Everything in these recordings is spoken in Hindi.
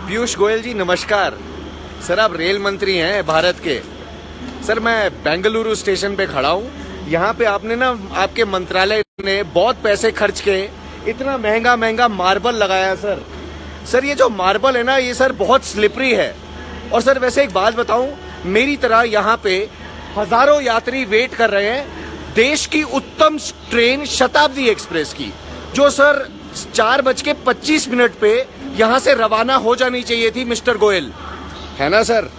पीयूष गोयल जी नमस्कार। सर आप रेल मंत्री हैं भारत के। सर मैं बेंगलुरु स्टेशन पे खड़ा हूँ। यहाँ पे आपने ना आपके मंत्रालय ने बहुत पैसे खर्च के इतना महंगा महंगा मार्बल लगाया सर। सर ये जो मार्बल है ना ये सर बहुत स्लिपरी है। और सर वैसे एक बात बताऊं, मेरी तरह यहाँ पे हजारों यात्री वेट कर रहे हैं देश की उत्तम ट्रेन शताब्दी एक्सप्रेस की, जो सर 4:25 पे यहाँ से रवाना हो जानी चाहिए थी मिस्टर गोयल, है ना सर।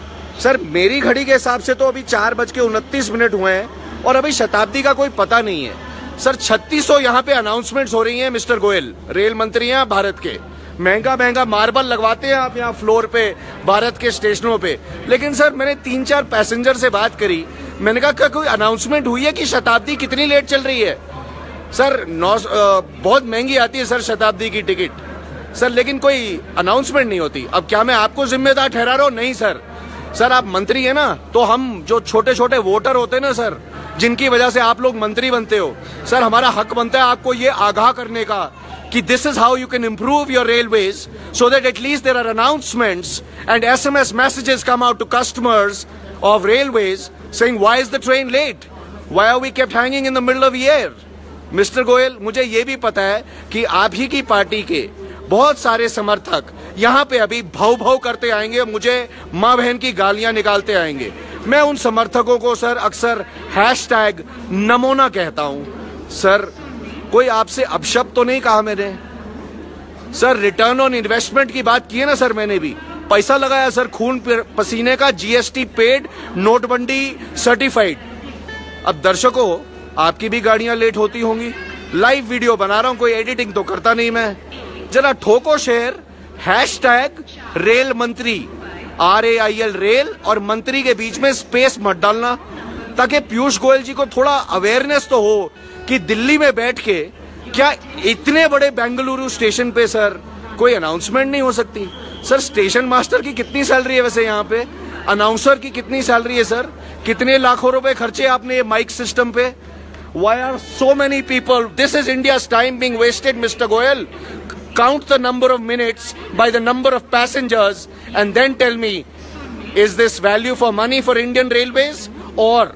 सर मेरी घड़ी के हिसाब से तो अभी 4:29 हुए हैं और अभी शताब्दी का कोई पता नहीं है। सर 3600 यहाँ पे अनाउंसमेंट्स हो रही हैं मिस्टर गोयल, रेल मंत्री हैं भारत के। महंगा महंगा मार्बल लगवाते हैं आप यहाँ फ्लोर पे भारत के स्टेशनों पे। लेकिन सर मैंने 3-4 पैसेंजर से बात करी, मैंने कहा क्या कोई अनाउंसमेंट हुई है कि शताब्दी कितनी लेट चल रही है। सर बहुत महंगी आती है सर शताब्दी की टिकट सर, लेकिन कोई अनाउंसमेंट नहीं होती। अब क्या मैं आपको जिम्मेदार ठहरा रहा हूँ? नहीं सर। सर आप मंत्री है ना, तो हम जो छोटे छोटे वोटर होते हैं ना सर, जिनकी वजह से आप लोग मंत्री बनते हो, सर हमारा हक बनता है आपको ये आगाह करने का कि this is how you can improve your railways so that at least there are announcements and SMS messages come out to customers of railways saying why is the train late, why are we kept hanging in the middle of the air. Mister Goyal, मुझे ये भी पता है कि आप ही की पार्टी के बहुत सारे समर्थक यहाँ पे अभी भाव भाव करते आएंगे, मुझे माँ बहन की गालियां निकालते आएंगे। मैं उन समर्थकों को सर अक्सर #नमोना कहता हूँ। सर कोई आपसे अपशब्द तो नहीं कहा मैंने? सर रिटर्न ऑन इन्वेस्टमेंट की बात की है ना सर, मैंने भी पैसा लगाया सर, खून पसीने का, GST पेड, नोटबंदी सर्टिफाइड। अब दर्शकों आपकी भी गाड़ियां लेट होती होंगी, लाइव वीडियो बना रहा हूं, कोई एडिटिंग तो करता नहीं मैं। जरा ठोको शेयर, #रेल मंत्री, RAIL रेल और मंत्री के बीच में स्पेस मत डालना, ताकि पीयूष गोयल जी को थोड़ा अवेयरनेस तो हो कि दिल्ली में बैठ के क्या इतने बड़े बेंगलुरु स्टेशन पे सर कोई अनाउंसमेंट नहीं हो सकती। सर स्टेशन मास्टर की कितनी सैलरी है वैसे यहाँ पे? अनाउंसर की कितनी सैलरी है सर? कितने लाखों रुपए खर्चे आपने ये माइक सिस्टम पे? Why are so many people? This is India's time being wasted, Mr. Goyal. Count the number of minutes by the number of passengers and then tell me, is this value for money for Indian Railways? Or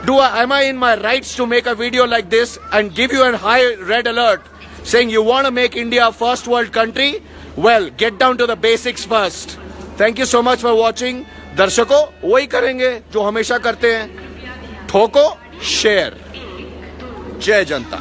am I in my rights to make a video like this and give you a high red alert saying you want to make India a first world country? Well, get down to the basics first. Thank you so much for watching. दर्शकों वही करेंगे जो हमेशा करते हैं, ठोको शेयर। जय जनता।